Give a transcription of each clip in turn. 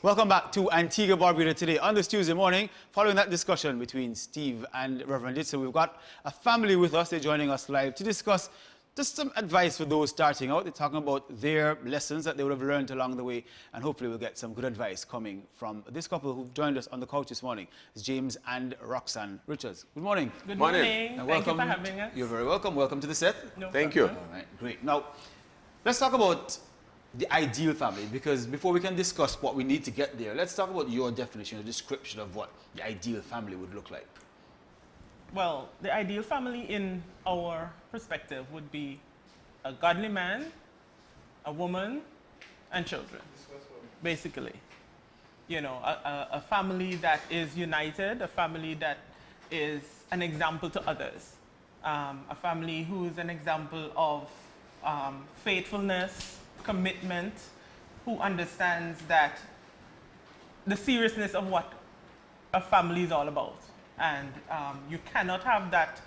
Welcome back to Antigua Barbuda today on this Tuesday morning. Following that discussion between Steve and Reverend Ditson, we've got a family with us. They're joining us live to discuss just some advice for those starting out. They're talking about their lessons that they would have learned along the way, and hopefully we'll get some good advice coming from this couple who've joined us on the couch this morning. It's James and Roxann Richards. Good morning. Good morning. And Thank you for having us. You're very welcome. Welcome to the set. No Thank you. problem. All right, great. Now, let's talk about the ideal family, because before we can discuss what we need to get there, let's talk about your definition, your description of what the ideal family would look like. Well, the ideal family in our perspective would be a godly man, a woman, and children, basically. You know, a family that is united, a family that is an example to others, a family who is an example of faithfulness, commitment, who understands that the seriousness of what a family is all about. And you cannot have that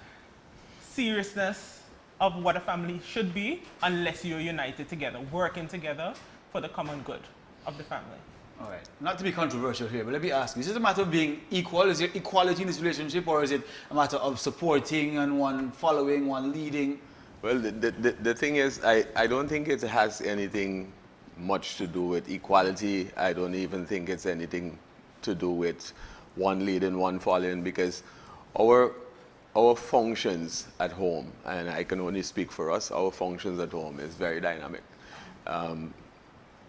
seriousness of what a family should be unless you're united together, working together for the common good of the family. All right. Not to be controversial here, but let me ask you, is it a matter of being equal? Is there equality in this relationship, or is it a matter of supporting and one following, one leading? Well, the thing is, I don't think it has anything much to do with equality. I don't even think it's anything to do with one leading, one following, because our functions at home, and I can only speak for us, our functions at home is very dynamic.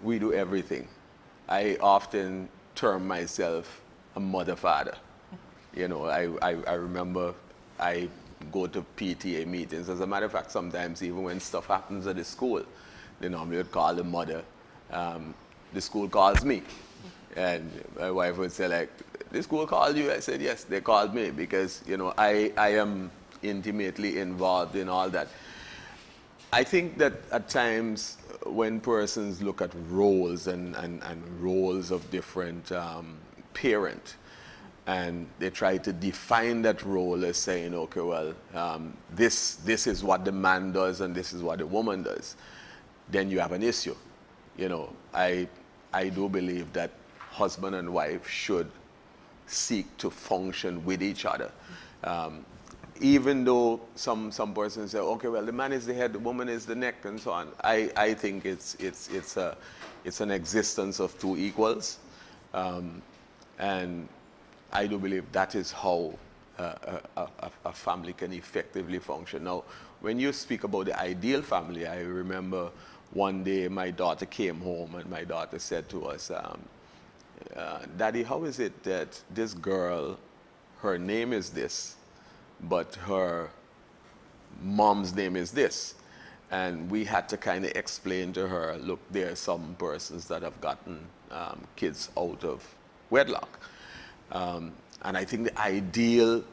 We do everything. I often term myself a mother-father. You know, I remember I go to PTA meetings. As a matter of fact, sometimes even when stuff happens at the school, they normally would call the mother. The school calls me. And my wife would say, like, the school called you? I said, yes, they called me, because, you know, I am intimately involved in all that. I think that at times when persons look at roles and roles of different parent, and they try to define that role as saying, okay, well, this is what the man does and this is what the woman does, then you have an issue. You know, I do believe that husband and wife should seek to function with each other. Even though some persons say, okay, well, the man is the head, the woman is the neck, and so on. I think it's an existence of two equals, and I do believe that is how a family can effectively function. Now, when you speak about the ideal family, I remember one day my daughter came home and my daughter said to us, Daddy, how is it that this girl, her name is this, but her mom's name is this? And we had to kind of explain to her, look, there are some persons that have gotten kids out of wedlock. And I think the ideal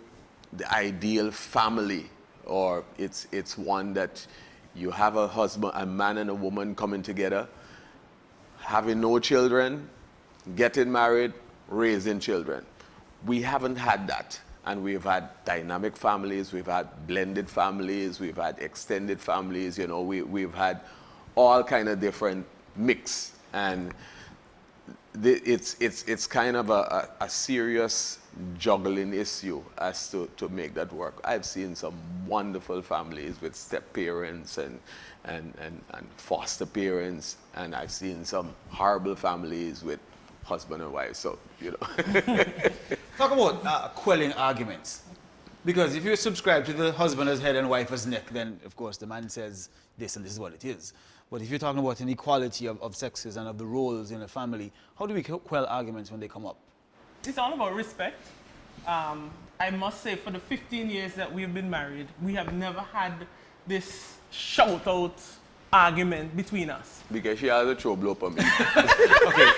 family, or it's one that you have a husband, a man and a woman coming together, having no children, getting married, raising children. We haven't had that. And we've had dynamic families, we've had blended families, we've had extended families, you know, we've had all kind of different mix. And it's kind of a serious juggling issue as to make that work. I've seen some wonderful families with step parents and foster parents, and I've seen some horrible families with husband and wife. So, you know. Talk about quelling arguments. Because if you subscribe to the husband as head and wife as neck, then of course the man says this and this is what it is. But if you're talking about an equality of sexes and of the roles in a family, how do we quell arguments when they come up? It's all about respect. I must say, for the 15 years that we've been married, we have never had this shout-out argument between us. Because she has a trouble up on me. Okay.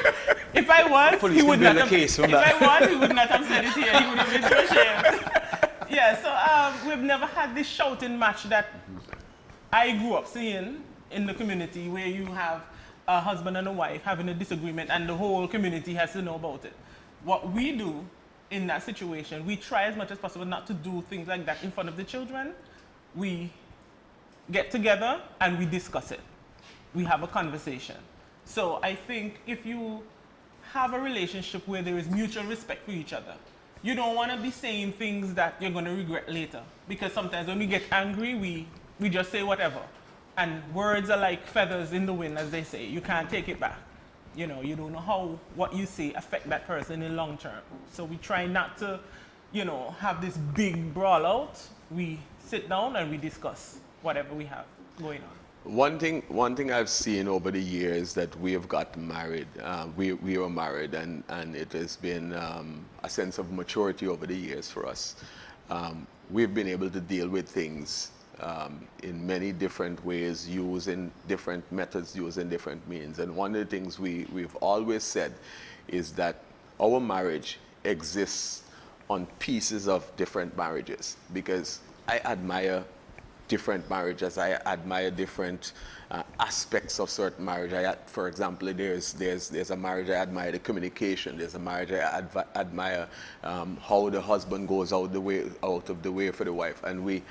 If I was, he would not have. Case If I was, he would not have said it here. He would have been so ashamed. Yeah. So we've never had this shouting match that I grew up seeing in the community, where you have a husband and a wife having a disagreement and the whole community has to know about it. What we do in that situation, we try as much as possible not to do things like that in front of the children. We get together and we discuss it. We have a conversation. So I think if you have a relationship where there is mutual respect for each other. You don't want to be saying things that you're going to regret later. Because sometimes when we get angry, we just say whatever. And words are like feathers in the wind, as they say. You can't take it back. You know, you don't know how what you say affect that person in the long term. So we try not to, you know, have this big brawl out. We sit down and we discuss whatever we have going on. One thing I've seen over the years that we have gotten married, we were married, and it has been a sense of maturity over the years for us. We've been able to deal with things in many different ways, using different methods, using different means. And one of the things we've always said is that our marriage exists on pieces of different marriages, because I admire different marriages. I admire different aspects of certain marriage. For example, there's a marriage I admire the communication. There's a marriage I admire how the husband goes out of the way for the wife, and we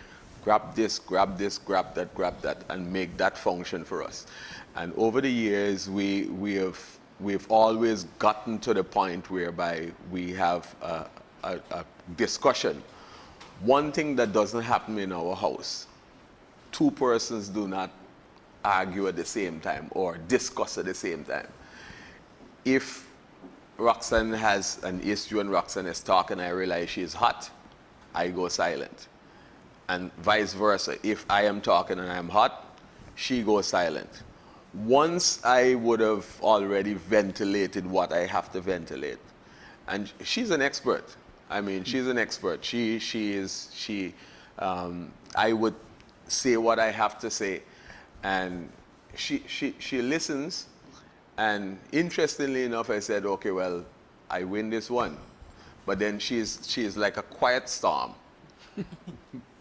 grab this, grab that, and make that function for us. And over the years, we've always gotten to the point whereby we have a discussion. One thing that doesn't happen in our house: two persons do not argue at the same time or discuss at the same time. If Roxann has an issue and Roxann is talking, I realize she's hot, I go silent. And vice versa. If I am talking and I'm hot, she goes silent. Once I would have already ventilated what I have to ventilate. And she's an expert. I mean, she's an expert. I would say what I have to say, and she listens. And interestingly enough, I said, okay, well, I win this one. But then she's like a quiet storm.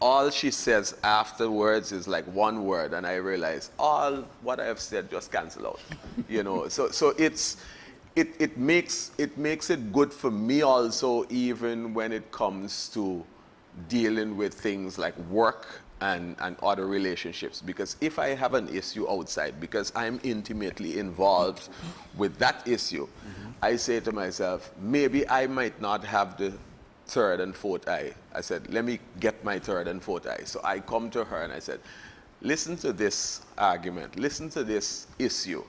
All she says afterwards is like one word, and I realize all what I have said just cancel out. You know, so it makes it good for me also, even when it comes to dealing with things like work and other relationships. Because if I have an issue outside, because I'm intimately involved with that issue, I say to myself, maybe I might not have the third and fourth eye. I said, let me get my third and fourth eye. So I come to her and I said, listen to this argument, listen to this issue,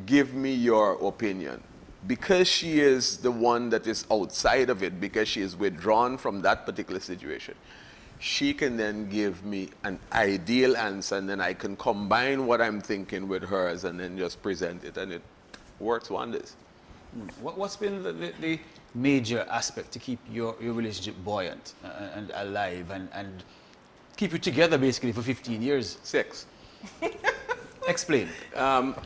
give me your opinion. Because she is the one that is outside of it, because she is withdrawn from that particular situation, she can then give me an ideal answer, and then I can combine what I'm thinking with hers and then just present it, and it works wonders. What's been the major aspect to keep your relationship buoyant and alive and keep you together basically for 15 years? Sex. Explain. Not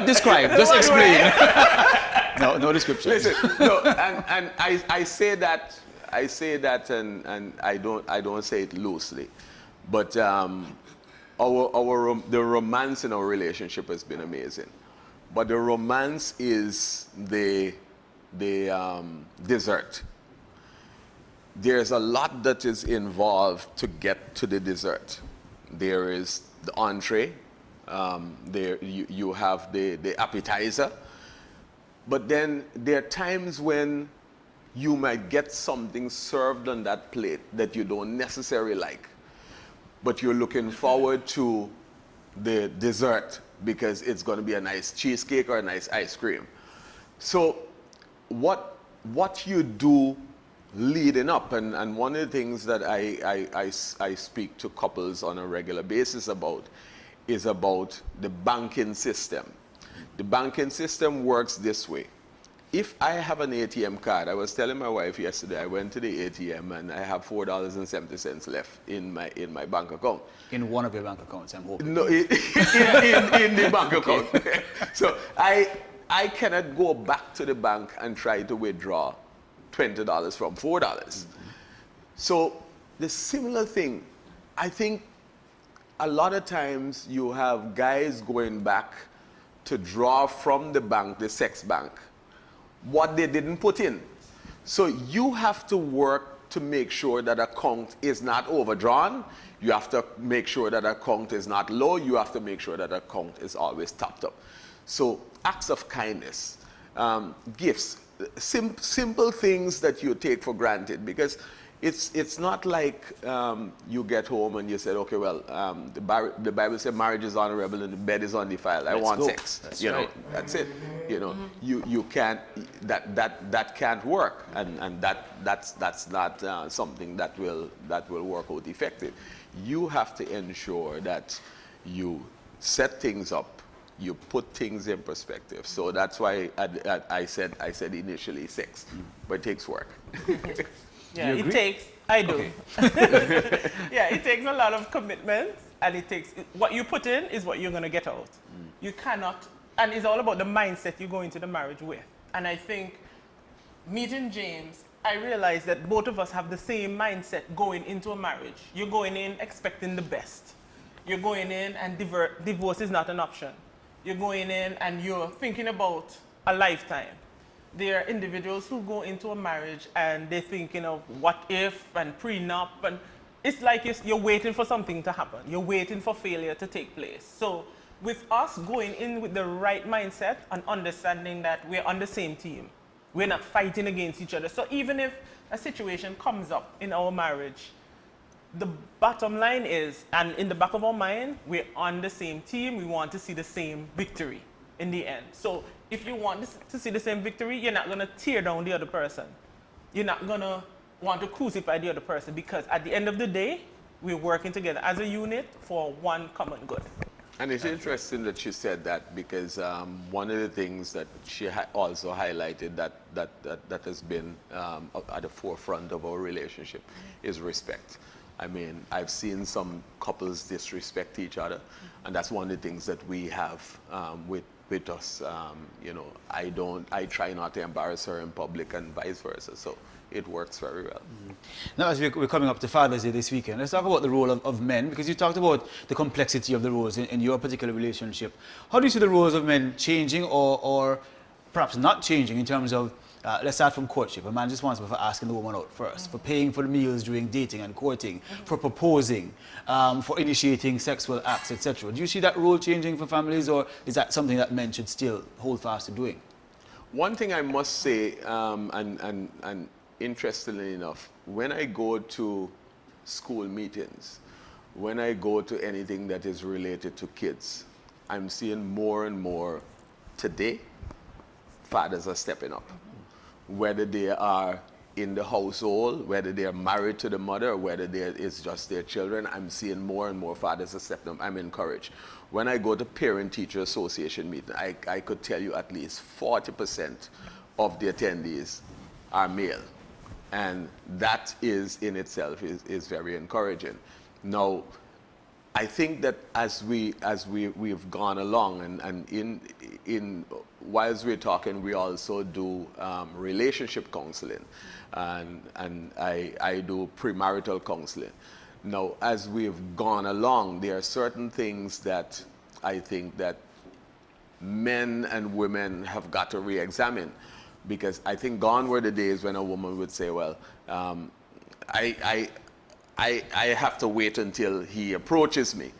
describe, just explain. No description. Listen, no, and I say that, and I don't say it loosely, but the romance in our relationship has been amazing. But the romance is the dessert. There's a lot that is involved to get to the dessert. There is the entree. There you have the appetizer. But then there are times when you might get something served on that plate that you don't necessarily like, but you're looking forward to the dessert because it's going to be a nice cheesecake or a nice ice cream. So what you do leading up, and one of the things that I speak to couples on a regular basis about is about the banking system. The banking system works this way. If I have an ATM card, I was telling my wife yesterday, I went to the ATM and I have $4.70 left in my bank account. In one of your bank accounts, I'm hoping. No, in the bank account. So I cannot go back to the bank and try to withdraw $20 from $4. So the similar thing, I think a lot of times you have guys going back to draw from the bank, the sex bank, what they didn't put in. So you have to work to make sure that account is not overdrawn. You have to make sure that account is not low. You have to make sure that account is always topped up. So acts of kindness, gifts, simple things that you take for granted, because it's not like you get home and you said, okay, well, the Bible says marriage is honorable and the bed is undefiled. I want sex. That's you right. know, that's it. You know, you can't, that can't work, and that's not something that will work out effective. You have to ensure that you set things up, you put things in perspective. So that's why I said initially sex, but it takes work. Yeah, You it agree? takes, I do. Okay. Yeah, it takes a lot of commitment, and it takes, what you put in is what you're going to get out. You cannot, and it's all about the mindset you go into the marriage with. And I think meeting James, I realized that both of us have the same mindset going into a marriage. You're going in expecting the best. You're going in and divorce is not an option. You're going in and you're thinking about a lifetime. There are individuals who go into a marriage and they're thinking of what if and prenup, and it's like you're waiting for something to happen. You're waiting for failure to take place. So with us going in with the right mindset and understanding that we're on the same team, we're not fighting against each other. So even if a situation comes up in our marriage, the bottom line is, and in the back of our mind, we're on the same team. We want to see the same victory in the end. So if you want to see the same victory, you're not going to tear down the other person. You're not going to want to crucify the other person, because at the end of the day, we're working together as a unit for one common good. And it's interesting that she said that, because one of the things that she also highlighted that has been at the forefront of our relationship is respect. I mean, I've seen some couples disrespect each other, and that's one of the things that we have with us. You know, I try not to embarrass her in public and vice versa. So it works very well. Now, as we're coming up to Father's Day this weekend, let's talk about the role of men, because you talked about the complexity of the roles in your particular relationship. How do you see the roles of men changing or perhaps not changing in terms of, let's start from courtship. A man is responsible for asking the woman out first, for paying for the meals during dating and courting, for proposing, for initiating sexual acts, etc. Do you see that role changing for families, or is that something that men should still hold fast to doing? One thing I must say, and interestingly enough, when I go to school meetings, when I go to anything that is related to kids, I'm seeing more and more today, fathers are stepping up. Whether they are in the household, whether they are married to the mother, or whether it's just their children, I'm seeing more and more fathers are stepping up. I'm encouraged. When I go to parent-teacher association meeting, I could tell you at least 40% of the attendees are male. And that is in itself is very encouraging. Now, I think that as we've gone along, and in whilst we're talking, we also do relationship counseling, and I do premarital counseling. Now, as we've gone along, there are certain things that I think that men and women have got to re-examine, because I think gone were the days when a woman would say, well, I have to wait until he approaches me.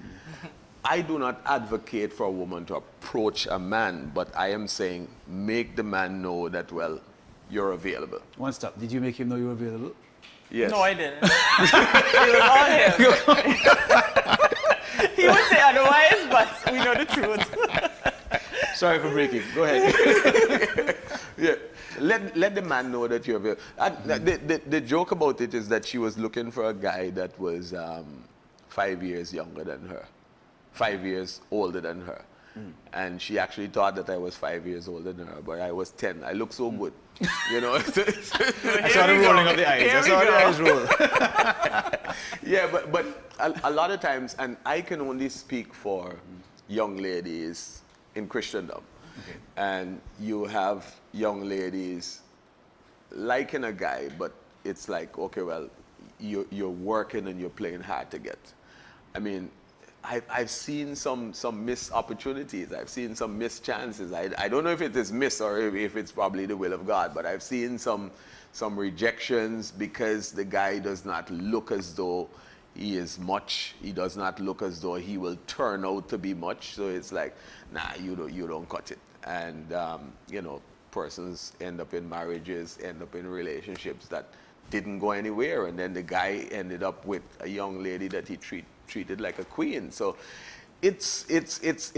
I do not advocate for a woman to approach a man, but I am saying make the man know that, well, you're available. One stop. Did you make him know you were available? Yes. No, I didn't. It was all him. He would say otherwise, but we know the truth. Sorry for breaking. Go ahead. Yeah. Let the man know that you're available. The joke about it is that she was looking for a guy that was 5 years younger than her, 5 years older than her. And she actually thought that I was 5 years older than her, but I was 10. I look so good, you know. I saw the rolling of the eyes. I saw the eyes roll. Yeah, but a lot of times, and I can only speak for young ladies in Christendom. Okay. And you have young ladies liking a guy, but it's like, okay, well, you're working and you're playing hard to get. I mean, I've seen some missed opportunities. I've seen some missed chances. I don't know if it is missed or if it's probably the will of God, but I've seen some rejections because the guy does not look as though he is much. He does not look as though he will turn out to be much. So it's like, nah, you don't cut it. And you know, persons end up in marriages, end up in relationships that didn't go anywhere, and then the guy ended up with a young lady that he treated like a queen. So it's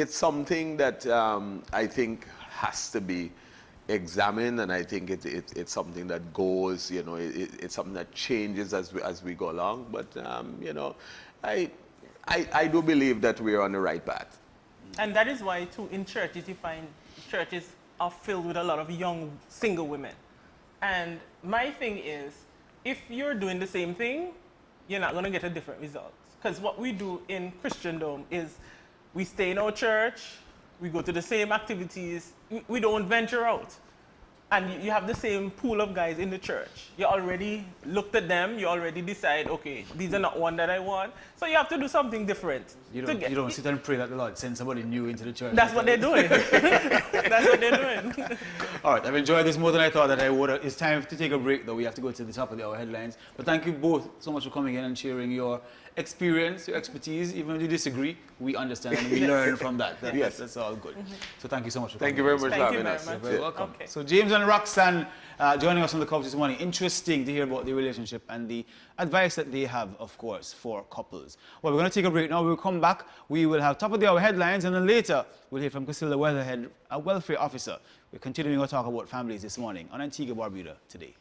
something that I think has to be examined, and I think it's something that goes, you know, it's something that changes as we go along. But you know, I do believe that we're on the right path. And that is why too in churches you find churches are filled with a lot of young single women. And my thing is, if you're doing the same thing, you're not going to get a different result. Because what we do in Christendom is we stay in our church, we go to the same activities, we don't venture out. And you have the same pool of guys in the church. You already looked at them, you already decide, okay, these are not one that I want. So you have to do something different. You don't sit and pray that the Lord send somebody new into the church. That's what they're doing. That's what they're doing. All right, I've enjoyed this more than I thought that I would. It's time to take a break, though. We have to go to the top of our headlines. But thank you both so much for coming in and sharing your experience, your expertise. Even if you disagree, we understand and we learn from that. Yes. That's all good. So thank you so much for Thank coming. you very much for Thank you having very us. much. You're very welcome. Okay. So James and Roxann joining us on the couch this morning. Interesting to hear about the relationship and the advice that they have, of course, for couples. Well, we're going to take a break now. We'll come back. We will have top of the hour headlines, and then later we'll hear from Casilda Weatherhead, a welfare officer. We're continuing our talk about families this morning on Antigua Barbuda today.